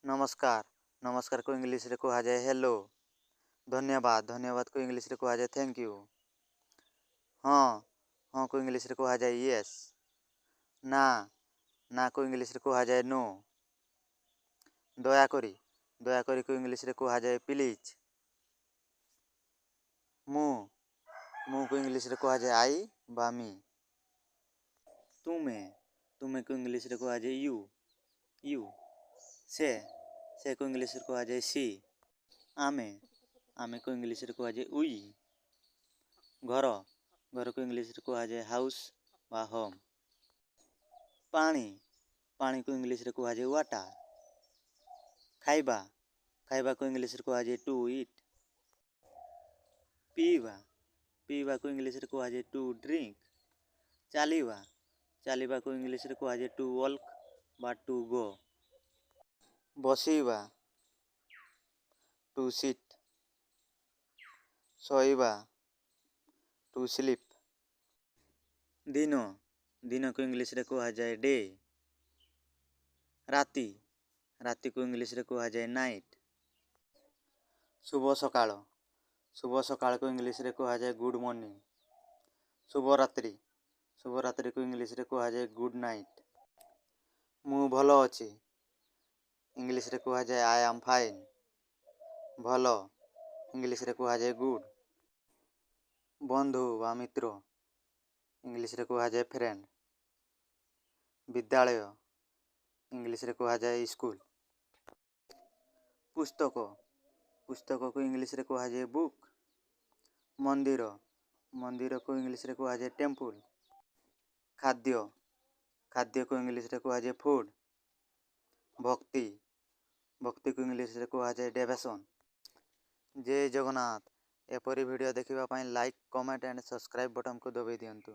नमस्कार नमस्कार को इंग्लिश रे कहा जाए हेलो। धन्यवाद धन्यवाद को इंग्लिश रे कहा जाए थैंक यू। हाँ हाँ को इंग्लिश रे कहा जाए यस। ना ना को इंग्लिश रे कहा जाए नो। दयाकरी को इंग्लिश रे कहा जाए प्लीज। मु मु को इंग्लिश रे कहा जाए आई बा मी। तुमे तुमे को इंग्लिश रे कहा जाए यू। से को इंग्लिश रे कहा जाए सी। आमे आमे को इंग्लिश रे कहा जाए उई। घर घर को इंग्लिश रे कहा जाए हाउस बा होम। पानी पानी को इंग्लिश रे कहा जाए वाटर। खाइबा खाइबा को इंग्लिश रे कहा जाए टू ईट। पीवा पीवा को इंग्लिश रे कहा जाए टू ड्रिंक। चालिबा चालिबा को इंग्लिश रे कहा जाए टू वॉक बा टू गो। बसिबा टू सिट। सोइबा टू स्लीप। दिन दिन को इंग्लिश रे कहा जाए डे। राति राति को इंग्लिश रे कहा जाए नाइट। शुभ सकाळ को इंग्लिश रे कहा जाए गुड मॉर्निंग। शुभ रात्रि को इंग्लिश रे कहा जाए गुड नाइट। मु भलो अछि इंग्लिश रे कहा जाए आई एम फाइन। भलो इंग्लिश रे कहा जाए गुड। बंधु बा मित्र इंग्लिश रे कहा जाए फ्रेंड। विद्यालय इंग्लिश रे कहा जाए स्कूल। पुस्तक पुस्तक को इंग्लिश रे कहा जाए बुक। मंदिर मंदिर को इंग्लिश रे कहा जाए टेम्पल। खाद्य खाद्य को इंग्लिश रे कहा जाए फूड। भक्ति भक्ति को इंग्लिश रे कहा जाए डेवोशन। जय जगन्नाथ। एपरी वीडियो देखिबा पई like comment and subscribe button को दबाई दियंतु।